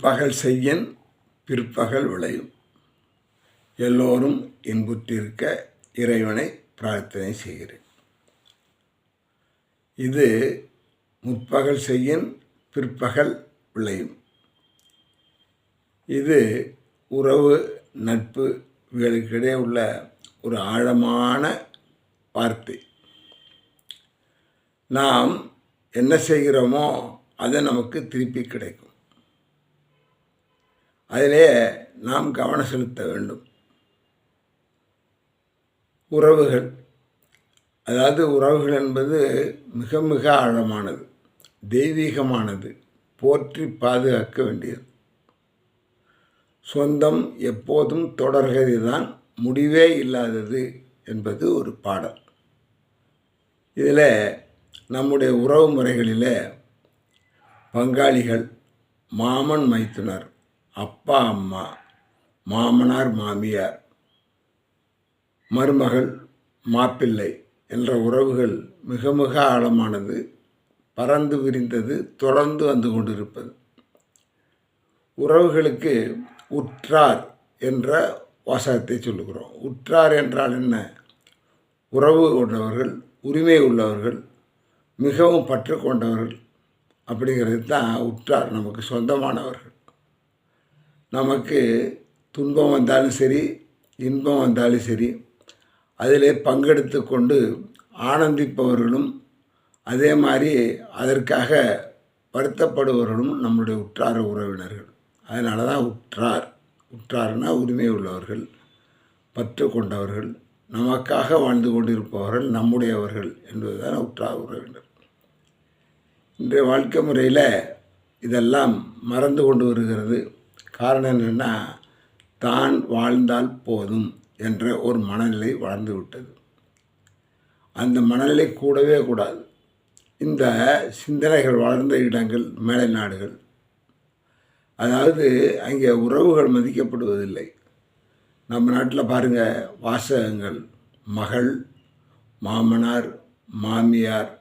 முற்பகல் செய்யின் பிற்பகல் விளையும். எல்லோரும் இன்புற்றிருக்க இறைவனை பிரார்த்தனை செய்கிறேன். இது முற்பகல் செய்யின் பிற்பகல் விளையும். இது உறவு, நட்பு இவர்களுக்கிடையே உள்ள ஒரு ஆழமான வார்த்தை. நாம் என்ன செய்கிறோமோ அது நமக்கு திருப்பி கிடைக்கும். அதிலே நாம் கவனம் செலுத்த வேண்டும். உறவுகள், அதாவது உறவுகள் என்பது மிக மிக ஆழமானது, தெய்வீகமானது, போற்றி பாதுகாக்க வேண்டியது. சொந்தம் எப்போதும் தொடர்கதை தான், முடிவே இல்லாதது என்பது ஒரு பாடல். இதில் நம்முடைய உறவு முறைகளில் பங்காளிகள், மாமன் மைத்துனர், அப்பா அம்மா, மாமனார் மாமியார், மருமகள் மாப்பிள்ளை என்ற உறவுகள் மிக மிக ஆழமானது, பறந்து விரிந்தது, தொடர்ந்து வந்து கொண்டிருப்பது. உறவுகளுக்கு உற்றார் என்ற வாசகத்தை சொல்லுகிறோம். உற்றார் என்றால் என்ன? உறவு கொண்டவர்கள், உரிமை உள்ளவர்கள், மிகவும் பற்று கொண்டவர்கள் அப்படிங்கிறது தான் உற்றார். நமக்கு சொந்தமானவர்கள். நமக்கு துன்பம் வந்தாலும் சரி, இன்பம் வந்தாலும் சரி, அதிலே பங்கெடுத்து கொண்டு ஆனந்திப்பவர்களும், அதே மாதிரி அதற்காக வருத்தப்படுபவர்களும் நம்முடைய உற்றார உறவினர்கள். அதனால தான் உற்றார். உற்றார்னா உரிமை உள்ளவர்கள், பற்று கொண்டவர்கள், நமக்காக வாழ்ந்து கொண்டிருப்பவர்கள், நம்முடையவர்கள் என்பதுதான் உற்றார் உறவினர். இன்றைய வாழ்க்கை முறையில் இதெல்லாம் மறந்து கொண்டு வருகிறது. காரணம் என்னென்னா, தான் வாழ்ந்தால் போதும் என்ற ஒரு மனநிலை வளர்ந்து விட்டது. அந்த மனநிலை கூடவே கூடாது. இந்த சிந்தனைகள் வளர்ந்த இடங்கள் மேலை நாடுகள். அதாவது அங்கே உறவுகள் மதிக்கப்படுவதில்லை. நம்ம நாட்டில் பாருங்கள், வாசகங்கள் மகள், மாமனார், மாமியார்,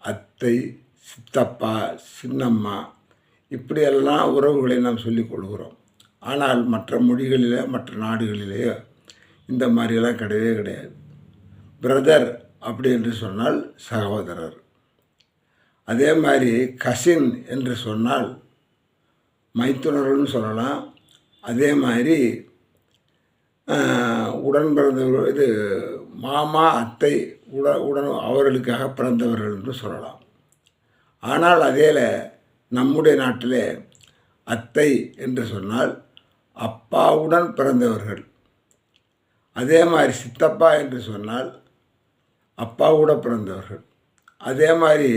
அத்தை, சித்தப்பா, சின்னம்மா, இப்படியெல்லாம் உறவுகளை நாம் சொல்லிக் கொள்கிறோம். ஆனால் மற்ற மொழிகளிலே, மற்ற நாடுகளிலேயோ இந்த மாதிரியெல்லாம் கிடையவே கிடையாது. பிரதர் அப்படி என்று சொன்னால் சகோதரர். அதே மாதிரி கசின் என்று சொன்னால் மைத்துனர்கள்னு சொல்லலாம். அதே மாதிரி உடன் பிறந்தவர்கள், இது மாமா, அத்தை, உடன் அவர்களுக்காக பிறந்தவர்கள் என்று சொல்லலாம். ஆனால் அதேல நம்முடைய நாட்டிலே அத்தை என்று சொன்னால் அப்பாவுடன் பிறந்தவர்கள். அதே மாதிரி சித்தப்பா என்று சொன்னால் அப்பாவோட பிறந்தவர்கள். அதே மாதிரி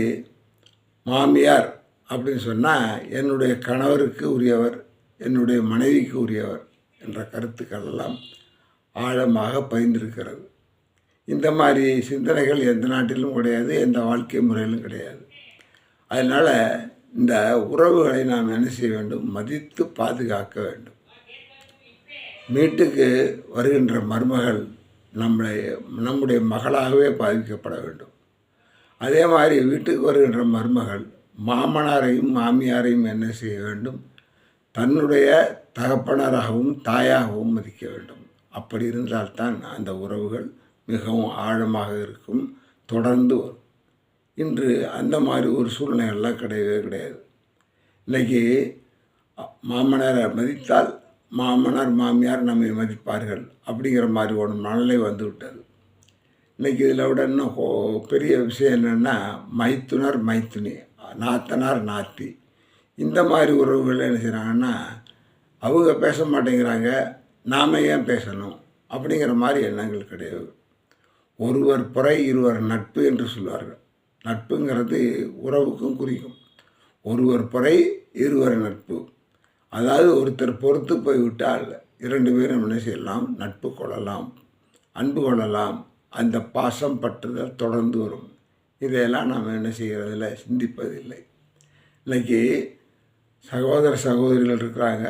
மாமியார் அப்படின்னு சொன்னால் என்னுடைய கணவருக்கு உரியவர், என்னுடைய மனைவிக்கு உரியவர் என்ற கருத்துக்கள் எல்லாம் ஆழமாக பதிந்திருக்கிறது. இந்த மாதிரி சிந்தனைகள் எந்த நாட்டிலும் கிடையாது, எந்த வாழ்க்கை முறையிலும் கிடையாது. அதனால் இந்த உறவுகளை நாம் என்ன செய்ய வேண்டும்? மதித்து பாதுகாக்க வேண்டும். வீட்டுக்கு வருகின்ற மருமகள் நம்முடைய மகளாகவே பாதிக்கப்பட வேண்டும். அதே மாதிரி வீட்டுக்கு வருகின்ற மருமகள் மாமனாரையும் மாமியாரையும் என்ன செய்ய வேண்டும்? தன்னுடைய தகப்பனராகவும் தாயாகவும் மதிக்க வேண்டும். அப்படி இருந்தால்தான் அந்த உறவுகள் மிகவும் ஆழமாக இருக்கும், தொடர்ந்து வரும். இன்று அந்த மாதிரி ஒரு சூழ்நிலைகள்லாம் கிடையவே கிடையாது. இன்றைக்கி மாமனாரை மதித்தால் மாமனார் மாமியார் நம்மை மதிப்பார்கள் அப்படிங்கிற மாதிரி ஒரு மனநிலை வந்து விட்டது. இன்றைக்கி இதில் விட இன்னும் பெரிய விஷயம் என்னென்னா, மைத்துனர் மைத்துனி, நாத்தனார் நாத்தி, இந்த மாதிரி உறவுகள் என்ன செய்கிறாங்கன்னா, அவங்க பேச மாட்டேங்கிறாங்க, நாம் ஏன் பேசணும் அப்படிங்கிற மாதிரி எண்ணங்கள் கிடையாது. ஒருவர் புறை இருவர் நட்பு என்று சொல்வார்கள். நட்புங்கிறது உறவுக்கும் குறிக்கும். ஒருவர் புறை இருவர் நட்பு. அதாவது ஒருத்தர் பொறுத்து போய்விட்டால் இரண்டு பேரும் என்ன செய்யலாம்? நட்பு கொள்ளலாம், அன்பு கொள்ளலாம். அந்த பாசம் பற்றுதல் தொடர்ந்து வரும். இதையெல்லாம் நாம் என்ன செய்கிறதில்ல, சிந்திப்பதில்லை. இன்றைக்கி சகோதர சகோதரிகள் இருக்கிறாங்க,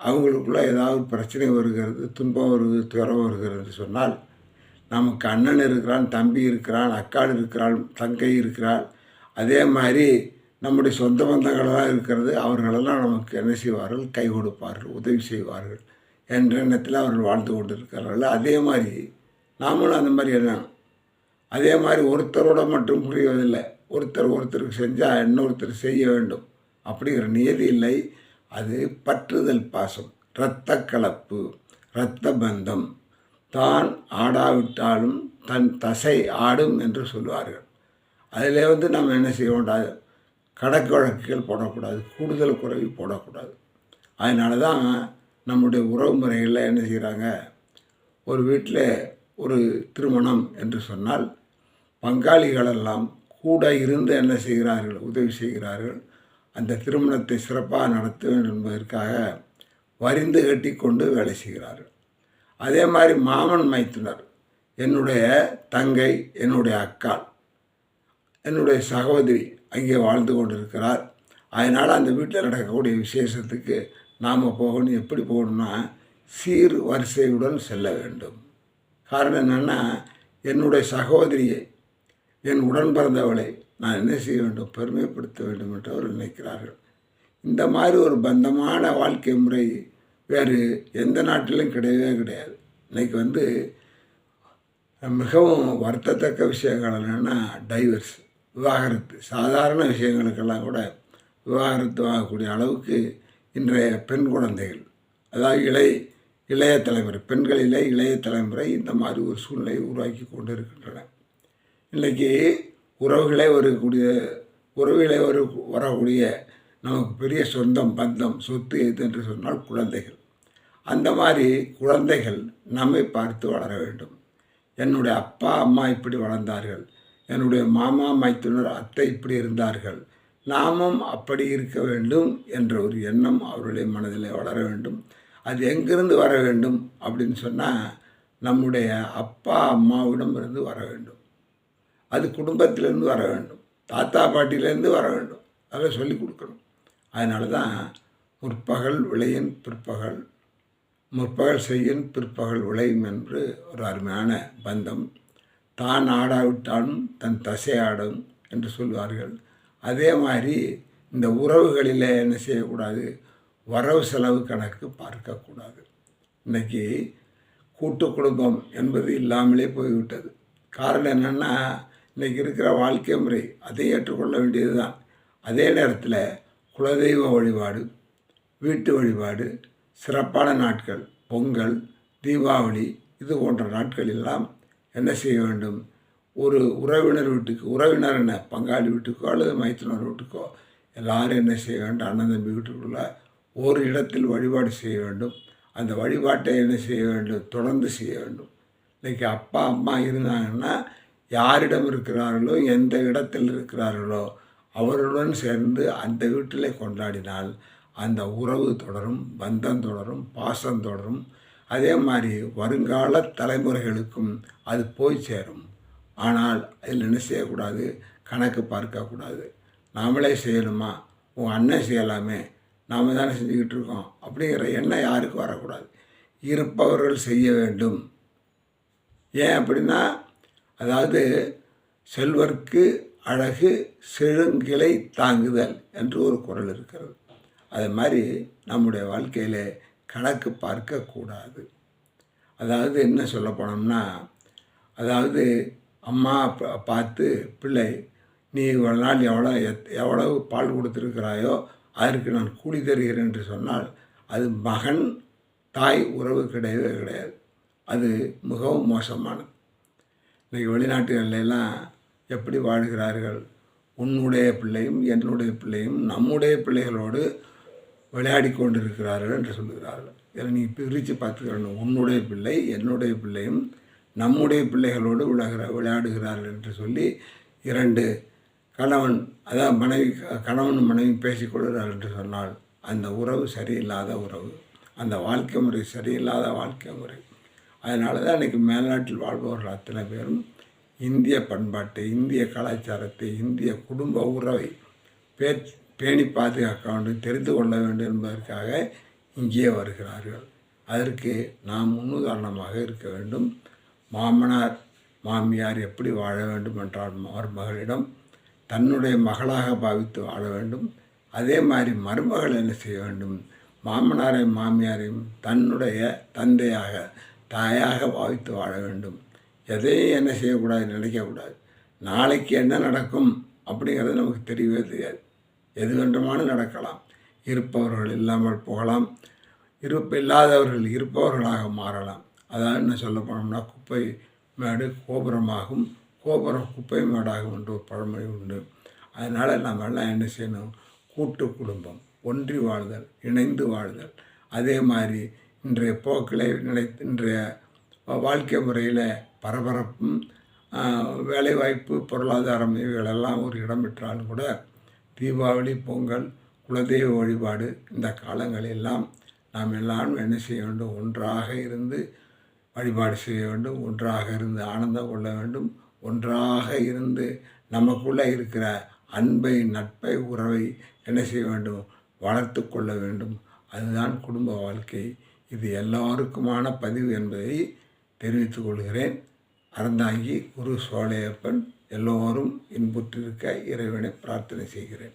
அவங்களுக்குள்ளே ஏதாவது பிரச்சனை வருகிறது, துன்பம் வருகிறது, துயரம் வருகிறது சொன்னால், நமக்கு அண்ணன் இருக்கிறான், தம்பி இருக்கிறான், அக்காள் இருக்கிறாள், தங்கை இருக்கிறாள், அதே மாதிரி நம்முடைய சொந்த பந்தங்களாக இருக்கிறது, அவர்களெல்லாம் நமக்கு என்ன செய்வார்கள், கை கொடுப்பார்கள், உதவி செய்வார்கள் என்ற எண்ணத்தில் அவர்கள் வாழ்ந்து கொண்டிருக்கிறார்கள். அதே மாதிரி நாமளும் அந்த மாதிரி எண்ணம். அதே மாதிரி ஒருத்தரோட மட்டும் புரிவதில்லை, ஒருத்தருக்கு செஞ்சால் இன்னொருத்தர் செய்ய வேண்டும் அப்படிங்கிற நியதி இல்லை. அது பற்றுதல் பாசம், இரத்த கலப்பு, இரத்த பந்தம். தான் ஆடாவிட்டாலும் தன் தசை ஆடும் என்று சொல்வார்கள். அதில் நம்ம என்ன செய்ய வேண்டாது, கணக்கு வழக்குகள் போடக்கூடாது, கூடுதல் குறைவு போடக்கூடாது. அதனால தான் நம்முடைய உறவு முறைகளில் என்ன செய்கிறாங்க, ஒரு வீட்டில் ஒரு திருமணம் என்று சொன்னால் பங்காளிகளெல்லாம் கூட இருந்து என்ன செய்கிறார்கள், உதவி செய்கிறார்கள். அந்த திருமணத்தை சிறப்பாக நடத்த வேண்டும் என்பதற்காக வரிந்து கட்டி கொண்டு வேலை செய்கிறார்கள். அதே மாதிரி மாமன் மைத்துனர், என்னுடைய தங்கை, என்னுடைய அக்காள், என்னுடைய சகோதரி அங்கே வாழ்ந்து கொண்டிருக்கிறார். அதனால் அந்த வீட்டில் நடக்கக்கூடிய விசேஷத்துக்கு நாம் போகணும். எப்படி போகணும்னா சீர் வரிசையுடன் செல்ல வேண்டும். காரணம் என்னென்னா, என்னுடைய சகோதரியை, என் உடன் பிறந்தவளை நான் என்ன செய்ய வேண்டும், பெருமைப்படுத்த வேண்டும் என்று அவர்கள் நினைக்கிறார்கள். இந்த மாதிரி ஒரு பந்தமான வாழ்க்கை முறை வேறு எந்த நாட்டிலும் கிடையவே கிடையாது. இன்றைக்கி மிகவும் வருத்தத்தக்க விஷயங்கள் என்னென்னா டைவர்ஸ், விவாகரத்து. சாதாரண விஷயங்களுக்கெல்லாம் கூட விவாகரத்து வாங்கக்கூடிய அளவுக்கு இன்றைய பெண் குழந்தைகள், அதாவது இளைய தலைமுறை, பெண்களிலே இளைய தலைமுறை இந்த மாதிரி ஒரு சூழ்நிலையை உருவாக்கி கொண்டு இருக்கின்றன. இன்றைக்கி உறவுகளே வரக்கூடிய நமக்கு பெரிய சொந்தம், பந்தம், சொத்து எது என்று சொன்னால் குழந்தைகள். அந்த மாதிரி குழந்தைகள் நம்மை பார்த்து வளர வேண்டும். என்னுடைய அப்பா அம்மா இப்படி வளர்ந்தார்கள், என்னுடைய மாமா மைத்துனர் அத்தை இப்படி இருந்தார்கள், நாமும் அப்படி இருக்க வேண்டும் என்ற ஒரு எண்ணம் அவருடைய மனதில் வளர வேண்டும். அது எங்கிருந்து வர வேண்டும் அப்படின்னு சொன்னால், நம்முடைய அப்பா அம்மாவிடம் இருந்து வர வேண்டும். அது குடும்பத்திலேருந்து வர வேண்டும், தாத்தா பாட்டிலேருந்து வர வேண்டும். அதை சொல்லிக் கொடுக்கணும். அதனால தான் முற்பகல் விளையின் பிற்பகல், முற்பகல் செய்யின் பிற்பகல் விளையும் என்று ஒரு அருமையான பந்தம். தான் ஆடாவிட்டாலும் தன் தசை ஆடும் என்று சொல்வார்கள். அதே மாதிரி இந்த உறவுகளில் என்ன செய்யக்கூடாது, வரவு செலவு கணக்கு பார்க்கக்கூடாது. இன்றைக்கி கூட்டு குடும்பம் என்பது இல்லாமலே போய்விட்டது. காரணம் என்னென்னா, இன்றைக்கி இருக்கிற வாழ்க்கை முறை அதை ஏற்றுக்கொள்ள வேண்டியது தான். அதே நேரத்தில் குலதெய்வ வழிபாடு, வீட்டு வழிபாடு, சிறப்பான நாட்கள், பொங்கல், தீபாவளி, இது போன்ற நாட்கள் எல்லாம் என்ன செய்ய வேண்டும், ஒரு உறவினர் வீட்டுக்கு, உறவினர் என்ன பங்காளி வீட்டுக்கோ அல்லது மைத்துனர் வீட்டுக்கோ எல்லாரும் என்ன செய்ய வேண்டும், அண்ணன் தம்பி வீட்டுக்குள்ளே ஒரு இடத்தில் வழிபாடு செய்ய வேண்டும். அந்த வழிபாட்டை என்ன செய்ய வேண்டும், தொடர்ந்து செய்ய வேண்டும். இன்றைக்கி அப்பா அம்மா இருந்தாங்கன்னா யாரிடம் இருக்கிறார்களோ, எந்த இடத்தில் இருக்கிறார்களோ அவர்களுடன் சேர்ந்து அந்த வீட்டிலே கொண்டாடினால் அந்த உறவு தொடரும், பந்தம் தொடரும், பாசம் தொடரும். அதே மாதிரி வருங்கால தலைமுறைகளுக்கும் அது போய் சேரும். ஆனால் அதில் என்ன செய்யக்கூடாது, கணக்கு பார்க்கக்கூடாது. நாமளே செய்யணுமா, உன் அண்ணன் செய்யலாமே, நாம் தானே செஞ்சுக்கிட்டு இருக்கோம் அப்படிங்கிற எண்ணம் யாருக்கும் வரக்கூடாது. இருப்பவர்கள் செய்ய வேண்டும். ஏன் அப்படின்னா, அதாவது செல்வர்க்கு அழகு செழுங்கிளை தாங்குதல் என்று ஒரு குறள் இருக்கிறது. அது மாதிரி நம்முடைய வாழ்க்கையில் கணக்கு பார்க்கக்கூடாது. அதாவது என்ன சொல்ல போனோம்னா, அதாவது அம்மா பார்த்து பிள்ளை, நீ இவ்வளோ நாள் எவ்வளவு பால் கொடுத்துருக்கிறாயோ அதற்கு நான் கூலி தருகிறேன் என்று சொன்னால் அது மகன் தாய் உறவு கிடையவே கிடையாது. அது மிகவும் மோசமானது. இன்றைக்கி வெளிநாட்டுகளெல்லாம் எப்படி வாழ்கிறார்கள், உன்னுடைய பிள்ளையும் என்னுடைய பிள்ளையும் நம்முடைய பிள்ளைகளோடு விளையாடி கொண்டிருக்கிறார்கள் என்று சொல்லுகிறார்கள். இதை நீ பிரித்து பார்த்துக்கிறணும். உன்னுடைய பிள்ளை என்னுடைய பிள்ளையும் நம்முடைய பிள்ளைகளோடு விளையாடுகிறார்கள் என்று சொல்லி இரண்டு கணவன், அதாவது கணவன் மனைவி பேசிக்கொள்கிறார்கள் என்று சொன்னால் அந்த உறவு சரியில்லாத உறவு, அந்த வாழ்க்கை முறை சரியில்லாத வாழ்க்கை முறை. அதனால தான் இன்றைக்கி மேல்நாட்டில் வாழ்பவர்கள் அத்தனை பேரும் இந்திய பண்பாட்டை, இந்திய கலாச்சாரத்தை, இந்திய குடும்ப உறவை பேணி பாதுகாக்க வேண்டும், தெரிந்து கொள்ள வேண்டும் என்பதற்காக இங்கே வருகிறார்கள். அதற்கு நாம் முன்னுதாரணமாக இருக்க வேண்டும். மாமனார் மாமியார் எப்படி வாழ வேண்டும் என்றால் மருமகளிடம், தன்னுடைய மகளாக பாவித்து வாழ வேண்டும். அதே மாதிரி மருமகள் என்ன செய்ய வேண்டும், மாமனாரையும் மாமியாரையும் தன்னுடைய தந்தையாக தாயாக பாவித்து வாழ வேண்டும். எதையும் என்ன செய்யக்கூடாது, நினைக்கக்கூடாது. நாளைக்கு என்ன நடக்கும் அப்படிங்கிறது நமக்கு தெரியவே தெரியாது. எது வேண்டுமானும் நடக்கலாம். இருப்பவர்கள் இல்லாமல் போகலாம், இல்லாதவர்கள் இருப்பவர்களாக மாறலாம். அதாவது என்ன சொல்ல போனோம்னா, குப்பை மேடு கோபுரமாகும், கோபுரம் குப்பை மேடாகும் என்று ஒரு பழமொழி உண்டு. அதனால் நம்ம எல்லாம் என்ன செய்யணும், கூட்டு குடும்பம், ஒன்றி வாழ்தல், இணைந்து வாழ்தல். அதே மாதிரி இன்றைய போக்கில் இன்றைய வாழ்க்கை முறையில் பரபரப்பும் வேலைவாய்ப்பு, பொருளாதாரம் இவைகளெல்லாம் ஒரு இடம் பெற்றாலும் கூட தீபாவளி, பொங்கல், குலதெய்வ வழிபாடு இந்த காலங்களெல்லாம் நாம் எல்லாரும் என்ன செய்ய வேண்டும், ஒன்றாக இருந்து வழிபாடு செய்ய வேண்டும், ஒன்றாக இருந்து ஆனந்தம் கொள்ள வேண்டும், ஒன்றாக இருந்து நமக்குள்ளே இருக்கிற அன்பை, நட்பை, உறவை என்ன செய்ய வேண்டும், வளர்த்து கொள்ள வேண்டும். அதுதான் குடும்ப வாழ்க்கை. இது எல்லோருக்குமான பதிவு என்பதை தெரிவித்துக் கொள்கிறேன். அறந்தாங்கி குரு சோலையப்பன். எல்லோரும் இன்புற்றிருக்க இறைவனை பிரார்த்தனை செய்கிறேன்.